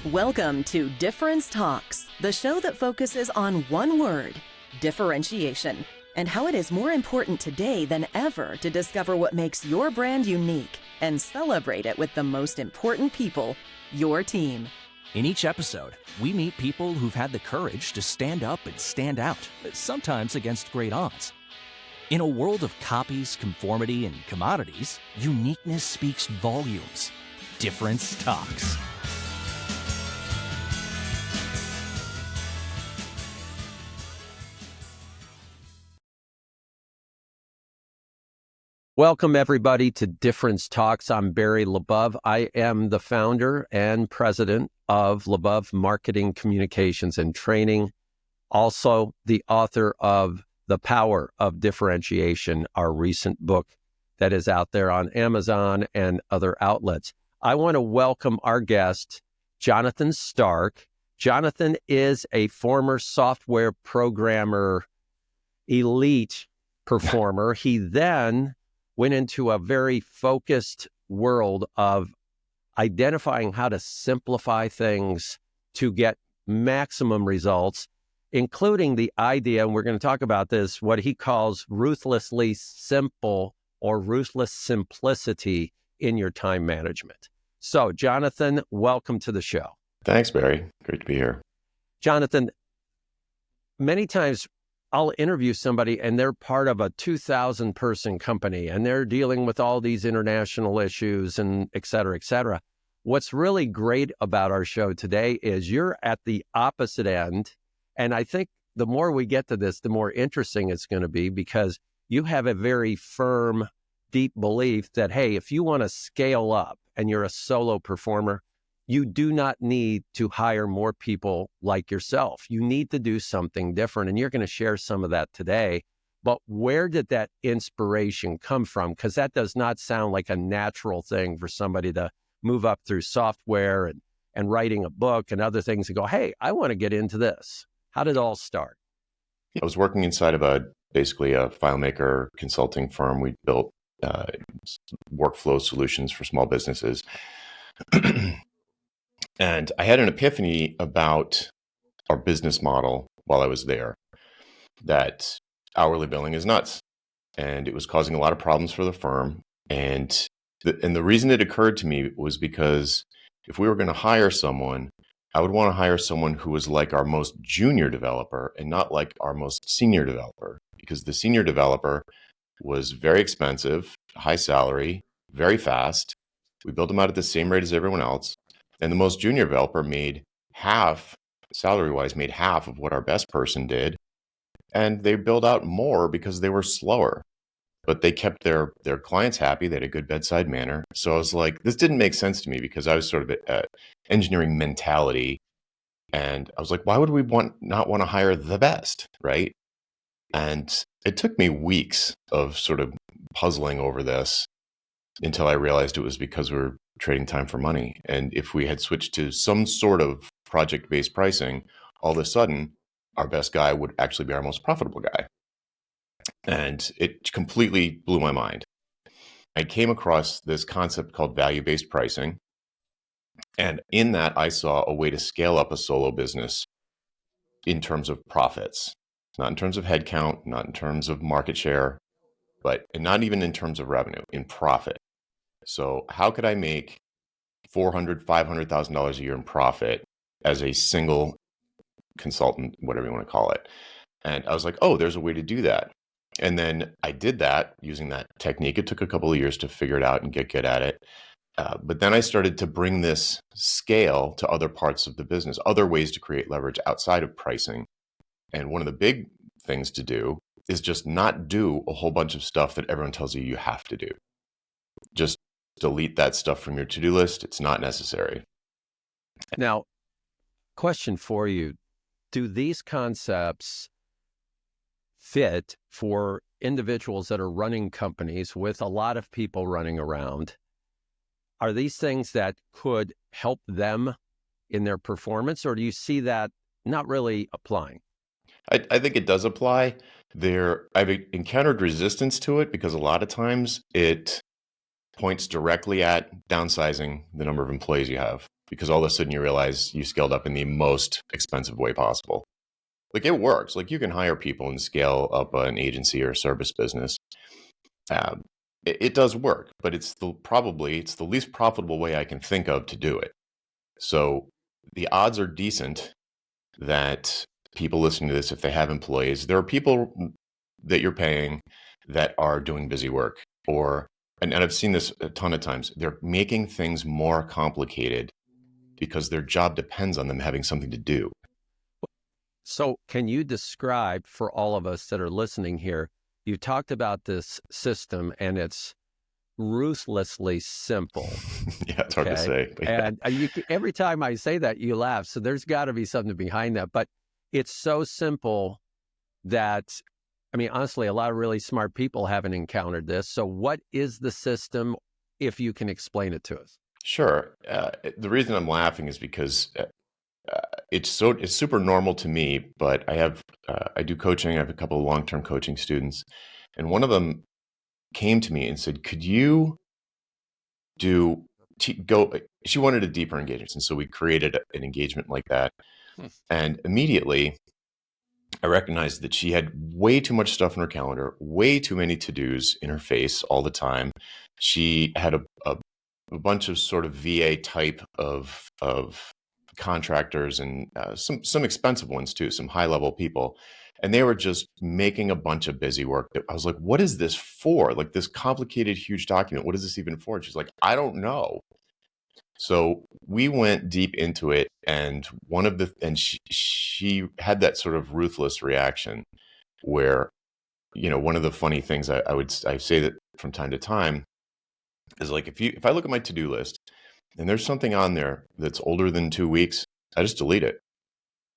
Welcome to Difference Talks, the show that focuses on one word, differentiation, and how it is more important today than ever to discover what makes your brand unique and celebrate it with the most important people, your team. In each episode, we meet people who've had the courage to stand up and stand out, sometimes against great odds. In a world of copies, conformity, and commodities, uniqueness speaks volumes. Difference Talks. Welcome, everybody, to Difference Talks. I'm Barry LeBove. I am the founder and president of LeBove Marketing Communications and Training, also the author of The Power of Differentiation, our recent book that is out there on Amazon and other outlets. I want to welcome our guest, Jonathan Stark. Jonathan is a former software programmer, elite performer. He then went into a very focused world of identifying how to simplify things to get maximum results, including the idea, and we're going to talk about this, what he calls ruthlessly simple or ruthless simplicity in your time management. So, Jonathan, welcome to the show. Thanks, Barry. Great to be here. Jonathan, many times I'll interview somebody and they're part of a 2,000 person company and they're dealing with all these international issues and et cetera, et cetera. What's really great about our show today is you're at the opposite end. And I think the more we get to this, the more interesting it's going to be, because you have a very firm, deep belief that, hey, if you want to scale up and you're a solo performer, you do not need to hire more people like yourself. You need to do something different, and you're going to share some of that today. But where did that inspiration come from? Because that does not sound like a natural thing for somebody to move up through software and writing a book and other things and go, hey, I want to get into this. How did it all start? I was working inside of basically a FileMaker consulting firm. We built workflow solutions for small businesses. And I had an epiphany about our business model while I was there, that hourly billing is nuts. And it was causing a lot of problems for the firm. And the reason it occurred to me was because if we were going to hire someone, I would want to hire someone who was like our most junior developer and not like our most senior developer, because the senior developer was very expensive, high salary, very fast. We built them out at the same rate as everyone else. And the most junior developer made half, salary-wise, made half of what our best person did. And they billed out more because they were slower. But they kept their clients happy. They had a good bedside manner. So I was like, this didn't make sense to me, because I was sort of at engineering mentality. And I was like, why would we not want to hire the best, right? And it took me weeks of sort of puzzling over this until I realized it was because we were trading time for money. And if we had switched to some sort of project-based pricing, all of a sudden, our best guy would actually be our most profitable guy. And it completely blew my mind. I came across this concept called value-based pricing. And in that, I saw a way to scale up a solo business in terms of profits, not in terms of headcount, not in terms of market share, and not even in terms of revenue, in profit. So how could I make $400,000, $500,000 a year in profit as a single consultant, whatever you want to call it? And I was like, oh, there's a way to do that. And then I did that using that technique. It took a couple of years to figure it out and get good at it. But then I started to bring this scale to other parts of the business, other ways to create leverage outside of pricing. And one of the big things to do is just not do a whole bunch of stuff that everyone tells you have to do. Just delete that stuff from your to-do list. It's not necessary. Now, question for you. Do these concepts fit for individuals that are running companies with a lot of people running around? Are these things that could help them in their performance, or do you see that not really applying? I think it does apply. I've encountered resistance to it because a lot of times it points directly at downsizing the number of employees you have, because all of a sudden you realize you scaled up in the most expensive way possible. Like, it works. Like, you can hire people and scale up an agency or a service business. It does work, but it's the least profitable way I can think of to do it. So the odds are decent that people listening to this, if they have employees, there are people that you're paying that are doing busy work, and I've seen this a ton of times. They're making things more complicated because their job depends on them having something to do. So can you describe for all of us that are listening here, you talked about this system and it's ruthlessly simple. Yeah, it's hard to say. But yeah. And every time I say that, you laugh. So there's got to be something behind that. But it's so simple that, I mean, honestly, a lot of really smart people haven't encountered this. So what is the system, if you can explain it to us? Sure. The reason I'm laughing is because it's super normal to me, but I do coaching. I have a couple of long-term coaching students, and one of them came to me and said, "Could you go?" She wanted a deeper engagement, and so we created an engagement like that. And immediately, I recognized that she had way too much stuff in her calendar, way too many to-dos in her face all the time. She had a bunch of sort of VA type of contractors and some expensive ones too, some high level people. And they were just making a bunch of busy work. I was like, what is this for? Like, this complicated, huge document. What is this even for? And she's like, I don't know. So we went deep into it. And she had that sort of ruthless reaction where, one of the funny things I say that from time to time is, like, if I look at my to-do list and there's something on there that's older than 2 weeks, I just delete it.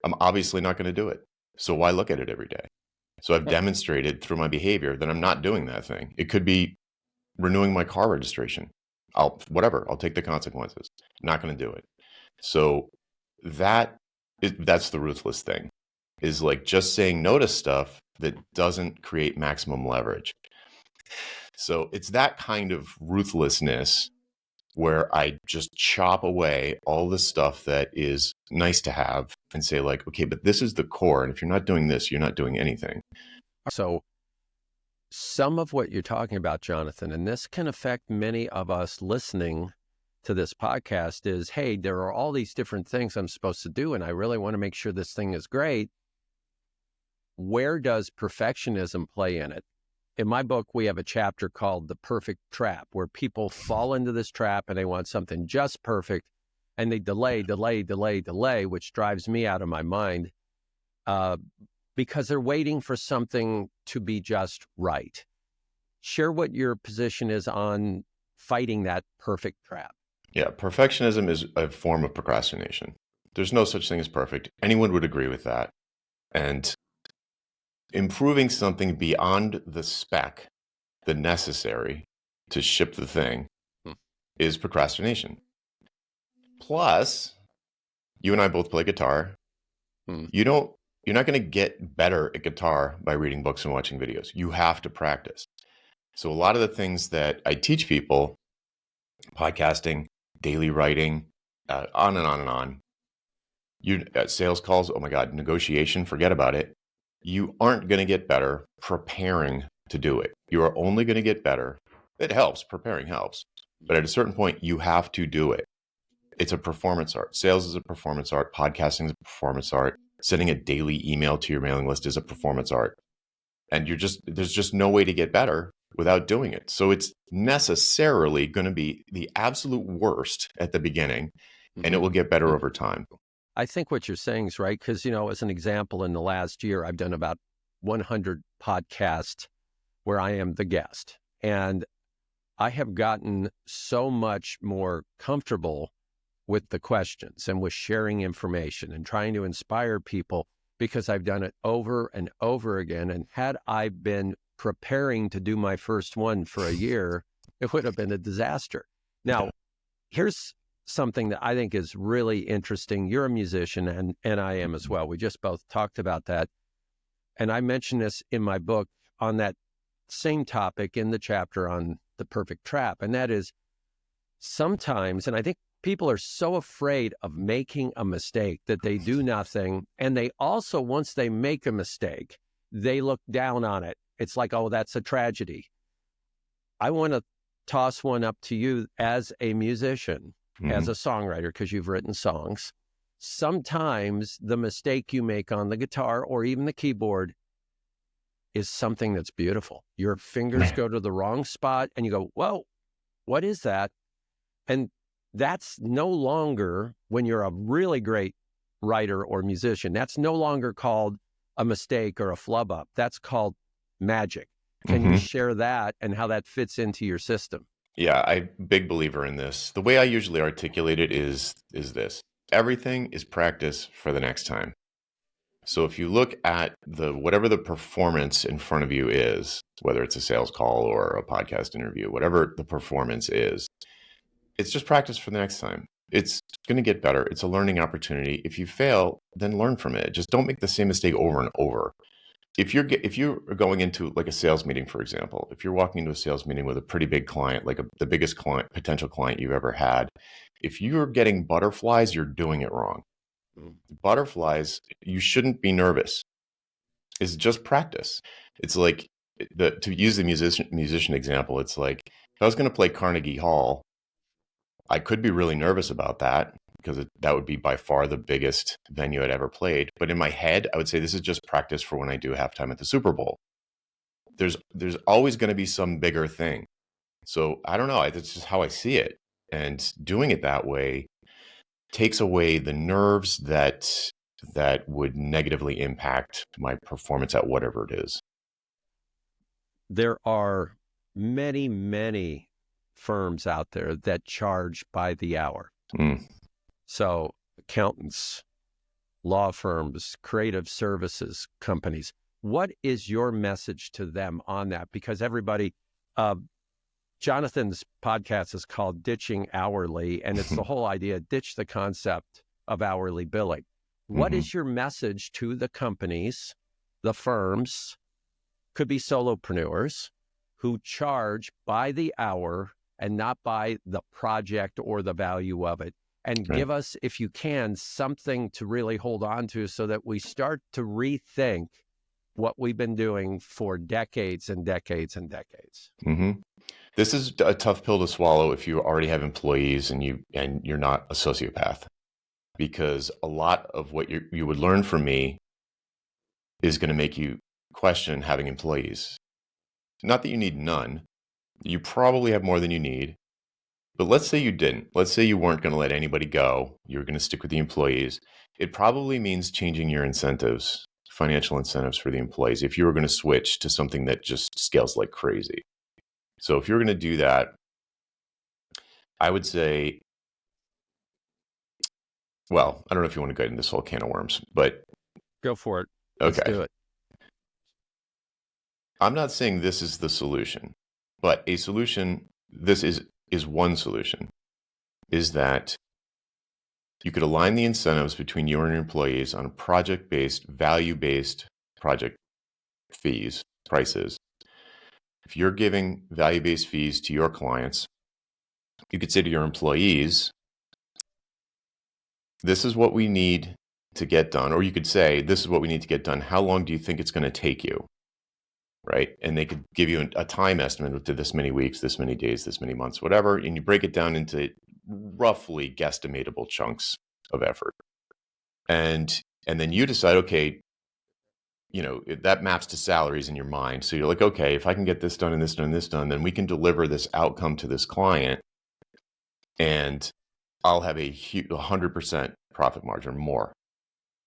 I'm obviously not going to do it. So why look at it every day? So I've demonstrated through my behavior that I'm not doing that thing. It could be renewing my car registration. I'll take the consequences. Not going to do it. So that's the ruthless thing, is like just saying no to stuff that doesn't create maximum leverage. So it's that kind of ruthlessness where I just chop away all the stuff that is nice to have and say, like, okay, but this is the core. And if you're not doing this, you're not doing anything. So some of what you're talking about, Jonathan, and this can affect many of us listening to this podcast, is, hey, there are all these different things I'm supposed to do, and I really want to make sure this thing is great. Where does perfectionism play in it? In my book, we have a chapter called The Perfect Trap, where people fall into this trap and they want something just perfect, and they delay, which drives me out of my mind because they're waiting for something to be just right. Share what your position is on fighting that perfect trap. Yeah, perfectionism is a form of procrastination. There's no such thing as perfect. Anyone would agree with that. And improving something beyond the spec, the necessary to ship the thing, is procrastination. Plus, you and I both play guitar. You're not going to get better at guitar by reading books and watching videos. You have to practice. So a lot of the things that I teach people, podcasting, daily writing, on and on and on, sales calls, oh my God, negotiation, forget about it. You aren't going to get better preparing to do it. You are only going to get better. It helps. Preparing helps. But at a certain point, you have to do it. It's a performance art. Sales is a performance art. Podcasting is a performance art. Sending a daily email to your mailing list is a performance art. And there's just no way to get better without doing it. So it's necessarily going to be the absolute worst at the beginning, and it will get better over time. I think what you're saying is right, because, as an example, in the last year, I've done about 100 podcasts where I am the guest. And I have gotten so much more comfortable with the questions and with sharing information and trying to inspire people, because I've done it over and over again. And had I been preparing to do my first one for a year, it would have been a disaster. Now, here's something that I think is really interesting. You're a musician, and I am as well. We just both talked about that. And I mentioned this in my book on that same topic in the chapter on the perfect trap. And that is sometimes, and I think people are so afraid of making a mistake that they do nothing. And they also, once they make a mistake, they look down on it. It's like, oh, that's a tragedy. I want to toss one up to you as a musician, as a songwriter, because you've written songs. Sometimes the mistake you make on the guitar or even the keyboard is something that's beautiful. Your fingers go to the wrong spot and you go, whoa, what is that? And that's no longer, when you're a really great writer or musician, that's no longer called a mistake or a flub up. That's called magic. Can you share that and how that fits into your system? Yeah, I'm a big believer in this. The way I usually articulate it is this. Everything is practice for the next time. So if you look at whatever the performance in front of you is, whether it's a sales call or a podcast interview, whatever the performance is, it's just practice for the next time. It's going to get better. It's a learning opportunity. If you fail, then learn from it. Just don't make the same mistake over and over. If you're going into like a sales meeting, for example, if you're walking into a sales meeting with a pretty big client, like the biggest potential client you've ever had, if you're getting butterflies, you're doing it wrong. Butterflies, you shouldn't be nervous. It's just practice. It's like to use the musician example. It's like if I was going to play Carnegie Hall, I could be really nervous about that, because that would be by far the biggest venue I'd ever played. But in my head, I would say this is just practice for when I do halftime at the Super Bowl. There's always going to be some bigger thing. So I don't know. That's just how I see it. And doing it that way takes away the nerves that would negatively impact my performance at whatever it is. There are many, many firms out there that charge by the hour. So accountants, law firms, creative services companies, what is your message to them on that? Because everybody, Jonathan's podcast is called Ditching Hourly, and it's the whole idea, ditch the concept of hourly billing. What is your message to the companies, the firms, could be solopreneurs, who charge by the hour and not by the project or the value of it? And give us, if you can, something to really hold on to so that we start to rethink what we've been doing for decades and decades and decades. This is a tough pill to swallow if you already have employees and you're not a sociopath, because a lot of what you would learn from me is going to make you question having employees. Not that you need none. You probably have more than you need. But let's say you didn't. Let's say you weren't going to let anybody go. You were going to stick with the employees. It probably means changing your incentives, financial incentives for the employees, if you were going to switch to something that just scales like crazy. So if you're going to do that, I would say, well, I don't know if you want to go into this whole can of worms, but go for it. Let's do it. I'm not saying this is the solution, but a solution, this is one solution, is that you could align the incentives between you and your employees on project-based, value-based project fees, prices. If you're giving value-based fees to your clients, you could say to your employees, this is what we need to get done. Or you could say, this is what we need to get done. How long do you think it's going to take you? Right? And they could give you a time estimate to this many weeks, this many days, this many months, whatever. And you break it down into roughly guesstimatable chunks of effort. And then you decide, okay, that maps to salaries in your mind. So you're like, okay, if I can get this done and this done and this done, then we can deliver this outcome to this client and I'll have a 100% profit margin or more,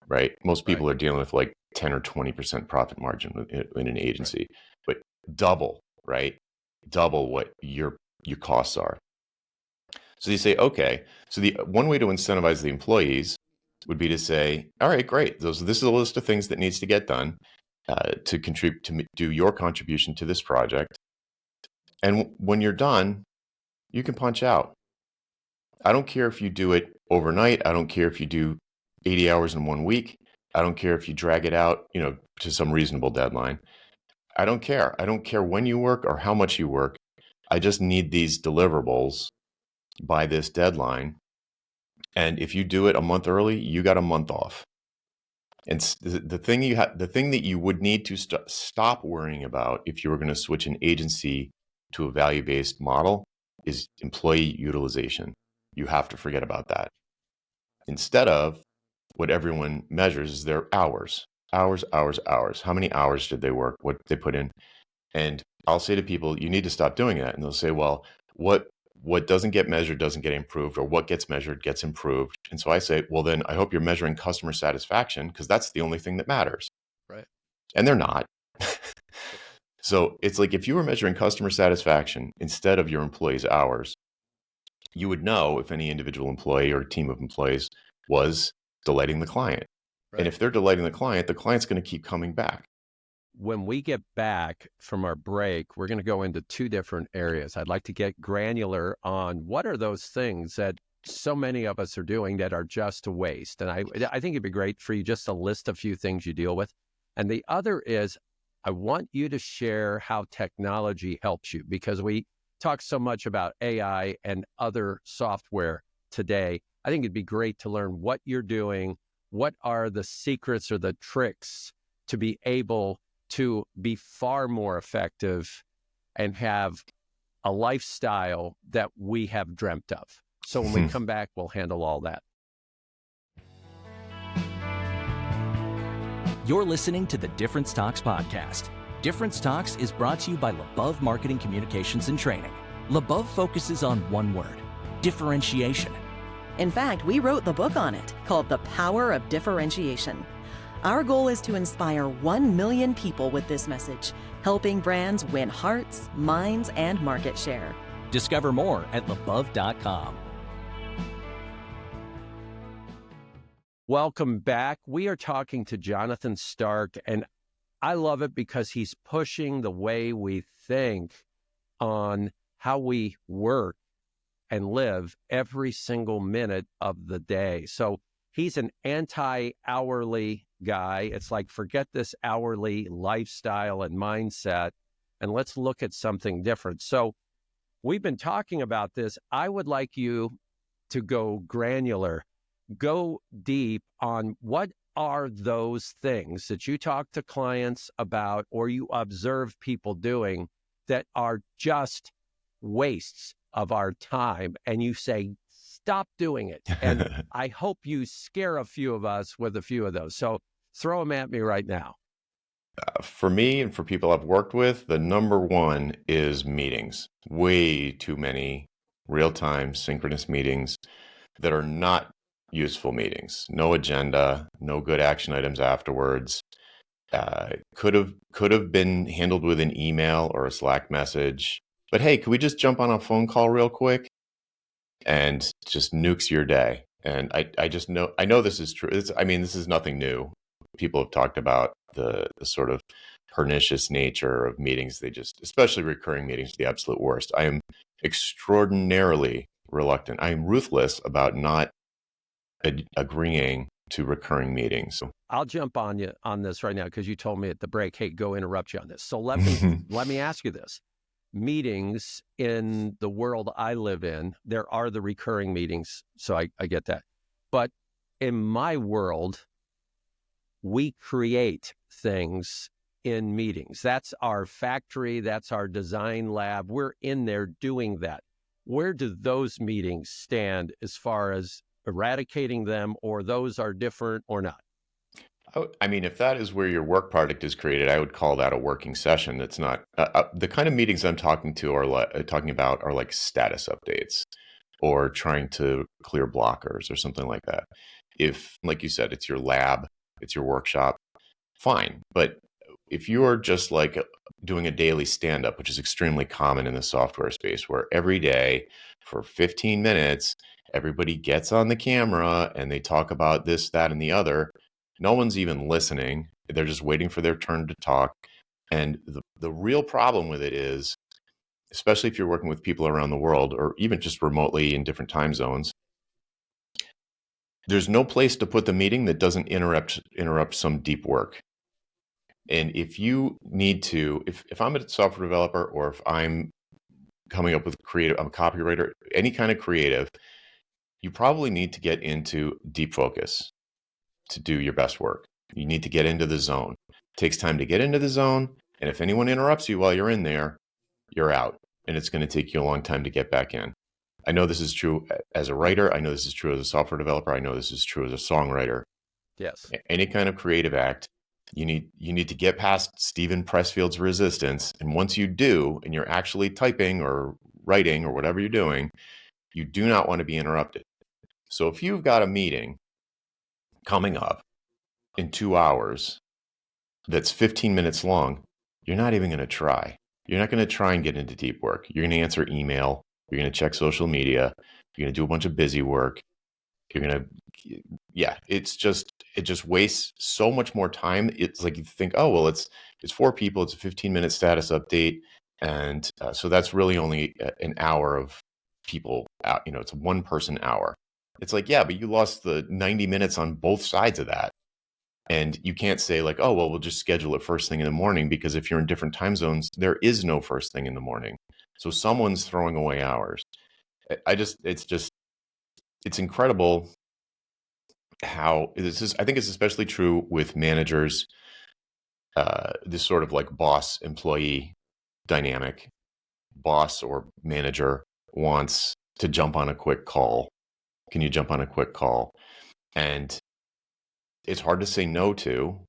right? Most people are dealing with like 10 or 20% profit margin in an agency, but double, right? Double what your costs are. So you say, okay, so the one way to incentivize the employees would be to say, all right, great. This is a list of things that needs to get done to contribute, to do your contribution to this project. And when you're done, you can punch out. I don't care if you do it overnight. I don't care if you do 80 hours in 1 week. I don't care if you drag it out, to some reasonable deadline. I don't care. I don't care when you work or how much you work. I just need these deliverables by this deadline. And if you do it a month early, you got a month off. And the thing that you would need to stop worrying about if you were going to switch an agency to a value-based model is employee utilization. You have to forget about that. Instead of what everyone measures is their hours. Hours. How many hours did they work? What did they put in? And I'll say to people, you need to stop doing that. And they'll say, well, what doesn't get measured doesn't get improved, or what gets measured gets improved. And so I say, well, then I hope you're measuring customer satisfaction, because that's the only thing that matters. Right. And they're not. So it's like, if you were measuring customer satisfaction instead of your employees' hours, you would know if any individual employee or team of employees was delighting the client. Right. And if they're delighting the client's going to keep coming back. When we get back from our break, we're going to go into two different areas. I'd like to get granular on what are those things that so many of us are doing that are just a waste. And I think it'd be great for you just to list a few things you deal with. And the other is, I want you to share how technology helps you, because we talk so much about AI and other software today. I think it'd be great to learn what you're doing. What are the secrets or the tricks to be able to be far more effective and have a lifestyle that we have dreamt of? So when we come back, we'll handle all that. You're listening to the Difference Talks podcast. Difference Talks is brought to you by LeBove Marketing Communications and Training. LeBove focuses on one word: differentiation. In fact, we wrote the book on it, called The Power of Differentiation. Our goal is to inspire 1 million people with this message, helping brands win hearts, minds, and market share. Discover more at lebove.com. Welcome back. We are talking to Jonathan Stark, and I love it because he's pushing the way we think on how we work and live every single minute of the day. So he's an anti-hourly guy. It's like, forget this hourly lifestyle and mindset, and let's look at something different. So we've been talking about this. I would like you to go granular, go deep on what are those things that you talk to clients about or you observe people doing that are just wastes of our time, and you say, stop doing it. And I hope you scare a few of us with a few of those. So throw them at me right now. For me and for people I've worked with, the number one is meetings. Way too many real-time synchronous meetings that are not useful meetings. No agenda, no good action items afterwards. Could have been handled with an email or a Slack message. But hey, could we just jump on a phone call real quick? And just nukes your day. And I just know, I know this is true. This is nothing new. People have talked about the sort of pernicious nature of meetings. Especially recurring meetings, the absolute worst. I am extraordinarily reluctant. I am ruthless about not agreeing to recurring meetings. I'll jump on you on this right now, because you told me at the break, hey, go interrupt you on this. So let me ask you this. Meetings in the world I live in, there are the recurring meetings, so I get that. But in my world, we create things in meetings. That's our factory, that's our design lab. We're in there doing that. Where do those meetings stand as far as eradicating them, or those are different or not? If that is where your work product is created, I would call that a working session. It's not the kind of meetings I'm talking about are like status updates or trying to clear blockers or something like that. If, like you said, it's your lab, it's your workshop, fine. But if you are just like doing a daily stand-up, which is extremely common in the software space, where every day for 15 minutes, everybody gets on the camera and they talk about this, that, and the other. No one's even listening. They're just waiting for their turn to talk. And the real problem with it is, especially if you're working with people around the world or even just remotely in different time zones, there's no place to put the meeting that doesn't interrupt some deep work. And if you need to, if I'm a software developer or if I'm coming up with creative, I'm a copywriter, any kind of creative, you probably need to get into deep focus to do your best work. You need to get into the zone. It takes time to get into the zone. And if anyone interrupts you while you're in there, you're out. And it's going to take you a long time to get back in. I know this is true as a writer. I know this is true as a software developer. I know this is true as a songwriter. Yes. Any kind of creative act, you need to get past Stephen Pressfield's resistance. And once you do, and you're actually typing or writing or whatever you're doing, you do not want to be interrupted. So if you've got a meeting coming up in 2 hours that's 15 minutes long, you're not even going to try. You're not going to try and get into deep work. You're going to answer email. You're going to check social media. You're going to do a bunch of busy work. You're going to, it just wastes so much more time. It's like you think, oh, well, it's 4 people. It's a 15-minute status update. And so that's really only an hour of people out. It's a 1-person hour. It's like, yeah, but you lost the 90 minutes on both sides of that. And you can't say like, oh, well, we'll just schedule it first thing in the morning, because if you're in different time zones, there is no first thing in the morning. So someone's throwing away hours. It's incredible how this is. I think it's especially true with managers, this sort of like boss employee dynamic. Boss or manager wants to jump on a quick call. Can you jump on a quick call? And it's hard to say no to,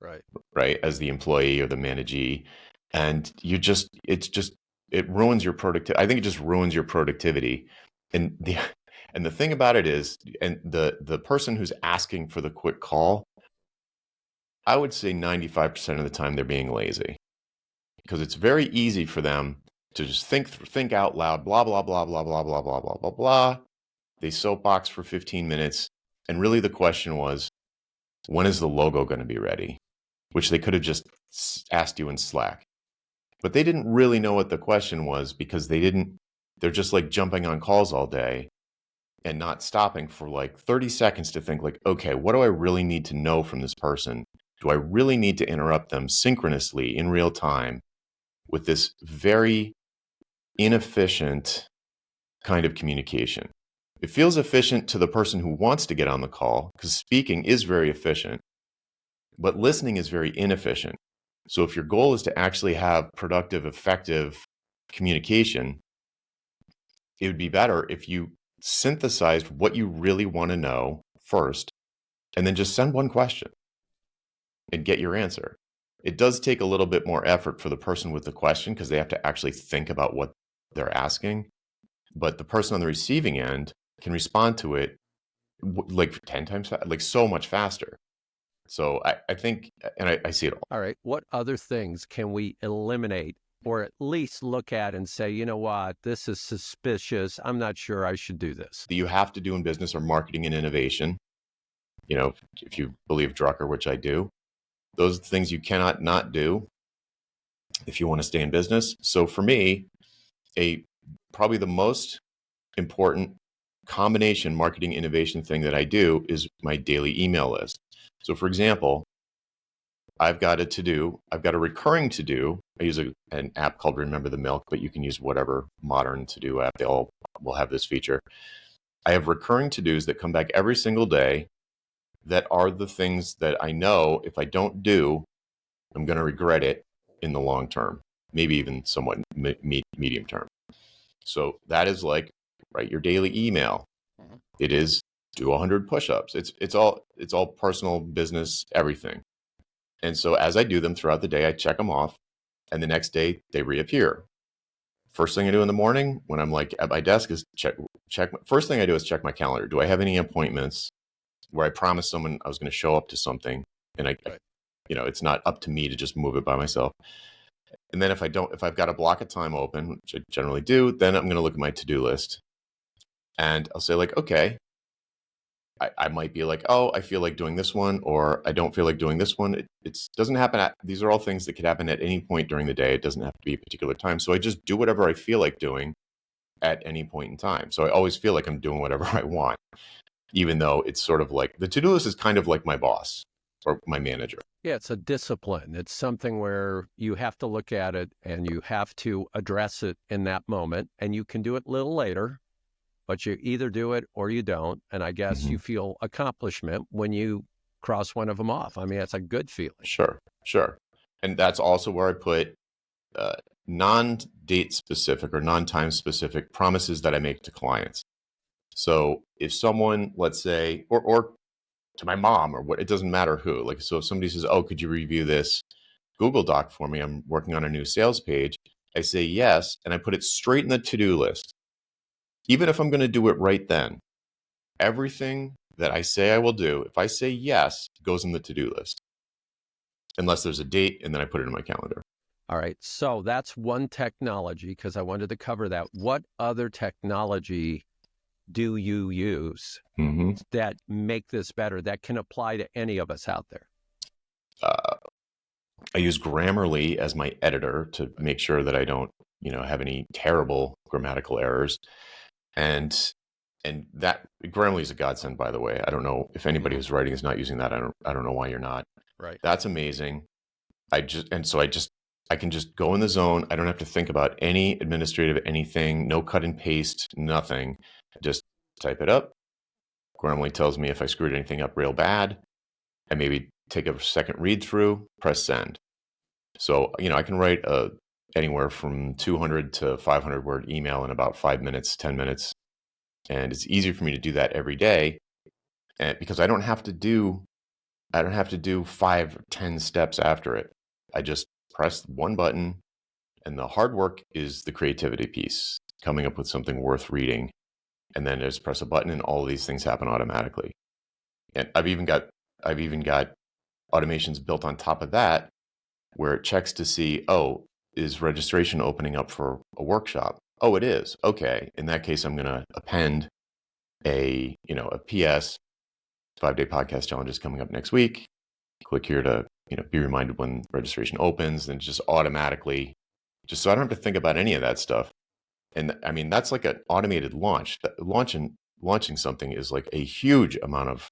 right, as the employee or the managee. And it ruins your productivity. I think it just ruins your productivity. And the thing about it is, and the person who's asking for the quick call, I would say 95% of the time they're being lazy, because it's very easy for them to just think out loud, blah, blah, blah, blah, blah, blah, blah, blah, blah, blah. They soapbox for 15 minutes. And really the question was, when is the logo going to be ready? Which they could have just asked you in Slack. But they didn't really know what the question was, because they're just like jumping on calls all day and not stopping for like 30 seconds to think like, okay, what do I really need to know from this person? Do I really need to interrupt them synchronously in real time with this very inefficient kind of communication? It feels efficient to the person who wants to get on the call, because speaking is very efficient, but listening is very inefficient. So if your goal is to actually have productive, effective communication, it would be better if you synthesized what you really want to know first, and then just send one question and get your answer. It does take a little bit more effort for the person with the question, because they have to actually think about what they're asking. But the person on the receiving end can respond to it like 10 times, like so much faster. So I think, and I see it all. All right. What other things can we eliminate, or at least look at and say, you know what, this is suspicious. I'm not sure I should do this. That you have to do in business are marketing and innovation. If you believe Drucker, which I do, those are the things you cannot not do if you want to stay in business. So for me, probably the most important combination marketing innovation thing that I do is my daily email list. So for example, I've got a recurring to-do. I use an app called Remember the Milk, but you can use whatever modern to-do app. They all will have this feature. I have recurring to-dos that come back every single day that are the things that I know if I don't do, I'm going to regret it in the long term, maybe even somewhat medium term. So that is like, write your daily email. It is do 100 push-ups. It's all personal, business, everything. And so as I do them throughout the day, I check them off, and the next day they reappear. First thing I do in the morning when I'm like at my desk is check. First thing I do is check my calendar. Do I have any appointments where I promised someone I was going to show up to something, and it's not up to me to just move it by myself. And then if I've got a block of time open, which I generally do, then I'm going to look at my to-do list, and I'll say like, okay, I might be like, oh, I feel like doing this one, or I don't feel like doing this one. It doesn't happen these are all things that could happen at any point during the day. It doesn't have to be a particular time. So I just do whatever I feel like doing at any point in time. So I always feel like I'm doing whatever I want, even though it's sort of like the to-do list is kind of like my boss or my manager. Yeah, it's a discipline. It's something where you have to look at it and you have to address it in that moment. And you can do it a little later, but you either do it or you don't. And I guess Hmm. you feel accomplishment when you cross one of them off. I mean, it's a good feeling. Sure, sure. And that's also where I put uh, non-date specific or non-time specific promises that I make to clients. So if someone, let's say, or to my mom or what, it doesn't matter who, like, so if somebody says, oh, could you review this Google Doc for me? I'm working on a new sales page. I say yes, and I put it straight in the to-do list. Even if I'm going to do it right then, everything that I say I will do, if I say yes, it goes in the to-do list, unless there's a date, and then I put it in my calendar. All right. So that's one technology because I wanted to cover that. What other technology do you use Hmm. that make this better that can apply to any of us out there? I use Grammarly as my editor to make sure that I don't, have any terrible grammatical errors. And that Grammarly is a godsend, by the way. I don't know if anybody who's writing is not using that. I don't know why you're not. Right. That's amazing. I can just go in the zone. I don't have to think about any administrative anything, no cut and paste, nothing. Just type it up. Grammarly tells me if I screwed anything up real bad. I maybe take a second read through, press send. So, I can write anywhere from 200 to 500 word email in about 5 minutes, 10 minutes. And it's easy for me to do that every day, and because I don't have to do 5 or 10 steps after it. I just press one button, and the hard work is the creativity piece, coming up with something worth reading. And then just press a button and all of these things happen automatically. And I've even got automations built on top of that where it checks to see, oh, is registration opening up for a workshop? Oh, it is. Okay. In that case, I'm going to append a PS, 5-day podcast challenge is coming up next week. Click here to, be reminded when registration opens, and just automatically, just so I don't have to think about any of that stuff. And I mean, that's like an automated launch. Launching something is like a huge amount of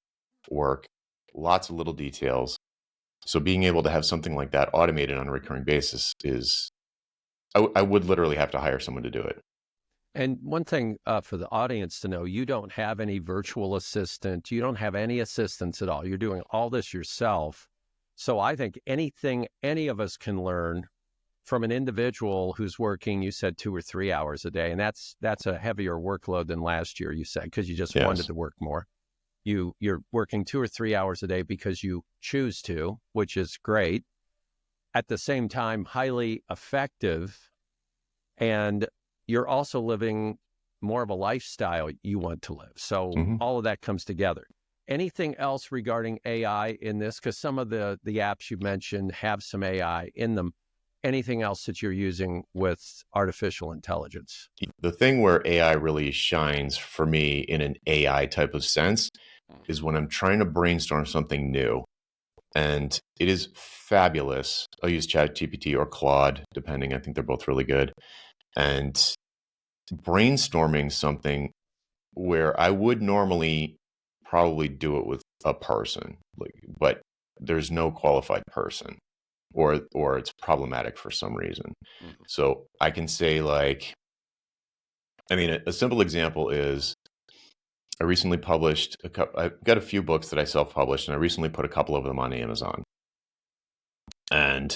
work, lots of little details. So being able to have something like that automated on a recurring basis is, I would literally have to hire someone to do it. And one thing for the audience to know, you don't have any virtual assistant. You don't have any assistants at all. You're doing all this yourself. So I think anything any of us can learn from an individual who's working, you said 2 or 3 hours a day, and that's a heavier workload than last year, you said, because you just wanted Yes. to work more. You're working 2 or 3 hours a day because you choose to, which is great. At the same time, highly effective, and you're also living more of a lifestyle you want to live. So Hmm. all of that comes together. Anything else regarding AI in this? Because some of the apps you mentioned have some AI in them. Anything else that you're using with artificial intelligence? The thing where AI really shines for me in an AI type of sense is when I'm trying to brainstorm something new. And it is fabulous. I'll use ChatGPT or Claude, depending. I think they're both really good. And brainstorming something where I would normally probably do it with a person, like, but there's no qualified person, or it's problematic for some reason. So I can say, like, I mean, a simple example is I recently published I've got a few books that I self-published, and I recently put a couple of them on Amazon. And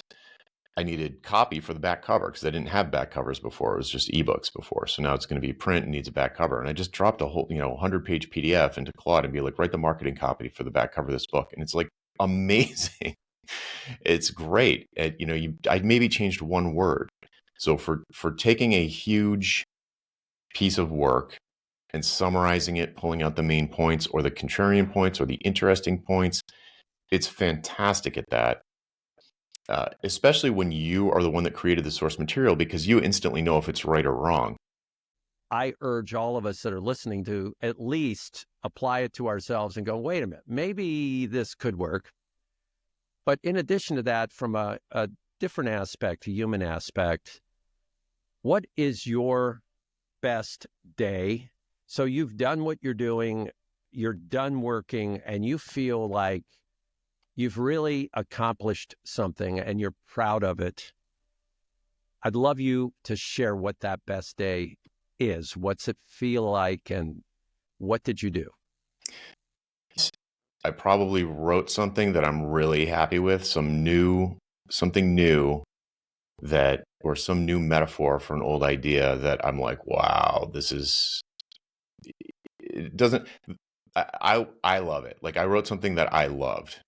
I needed copy for the back cover because I didn't have back covers before. It was just ebooks before. So now it's going to be print and needs a back cover. And I just dropped a whole, 100-page PDF into Claude and be like, write the marketing copy for the back cover of this book. And it's like amazing. It's great. I maybe changed one word. So for taking a huge piece of work and summarizing it, pulling out the main points or the contrarian points or the interesting points, it's fantastic at that. Especially when you are the one that created the source material, because you instantly know if it's right or wrong. I urge all of us that are listening to at least apply it to ourselves and go, wait a minute, maybe this could work. But in addition to that, from a different aspect, a human aspect, what is your best day? So you've done what you're doing, you're done working, and you feel like you've really accomplished something and you're proud of it. I'd love you to share what that best day is. What's it feel like and what did you do? I probably wrote something that I'm really happy with, something new that, or some new metaphor for an old idea that I'm like, wow, it doesn't, I love it. Like I wrote something that I loved.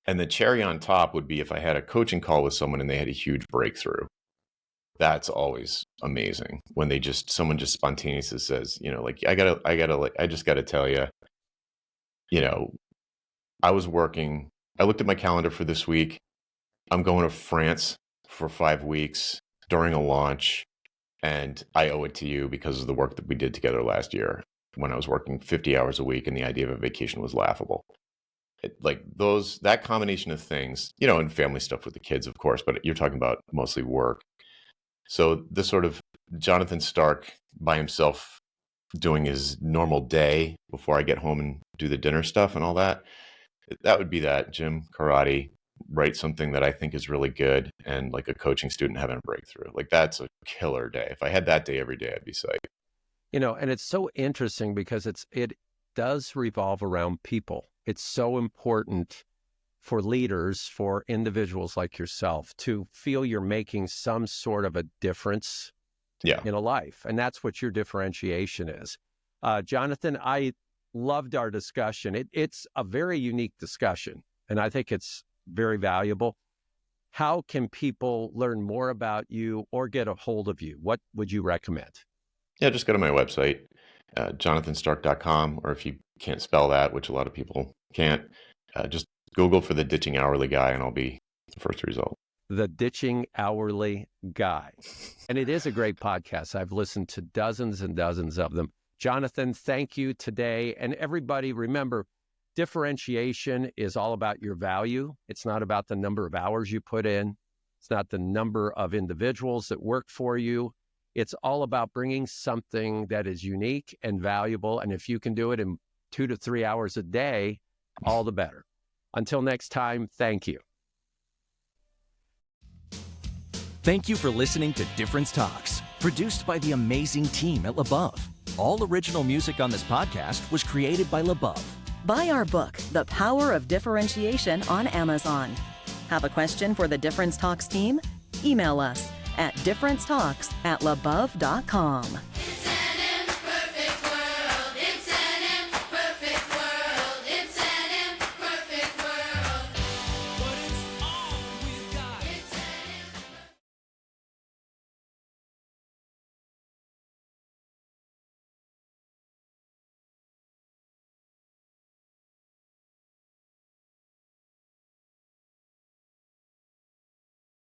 And the cherry on top would be if I had a coaching call with someone and they had a huge breakthrough. That's always amazing when someone just spontaneously says, like, I just gotta tell you, you know, I looked at my calendar for this week. I'm going to France for 5 weeks during a launch, and I owe it to you because of the work that we did together last year when I was working 50 hours a week and the idea of a vacation was laughable. That combination of things, and family stuff with the kids, of course, but you're talking about mostly work. So this sort of Jonathan Stark by himself doing his normal day before I get home and do the dinner stuff and all that, that would be that. Gym, karate, write something that I think is really good, and like a coaching student having a breakthrough. Like that's a killer day. If I had that day every day, I'd be psyched. And it's so interesting because it does revolve around people. It's so important for leaders, for individuals like yourself to feel you're making some sort of a difference in a life. And that's what your differentiation is. Jonathan, I loved our discussion. It's a very unique discussion, and I think it's very valuable. How can people learn more about you or get a hold of you? What would you recommend? Yeah, just go to my website, jonathanstark.com, or if you can't spell that, which a lot of people can't, just Google for the Ditching Hourly Guy and I'll be the first result. The Ditching Hourly Guy. And it is a great podcast. I've listened to dozens and dozens of them. Jonathan, thank you today. And everybody, remember, differentiation is all about your value. It's not about the number of hours you put in. It's not the number of individuals that work for you. It's all about bringing something that is unique and valuable. And if you can do it in 2 to 3 hours a day, all the better. Until next time, thank you. Thank you for listening to Difference Talks, produced by the amazing team at LaBeouf. All original music on this podcast was created by LaBeouf. Buy our book, The Power of Differentiation, on Amazon. Have a question for the Difference Talks team? Email us at differencetalks@labeouf.com.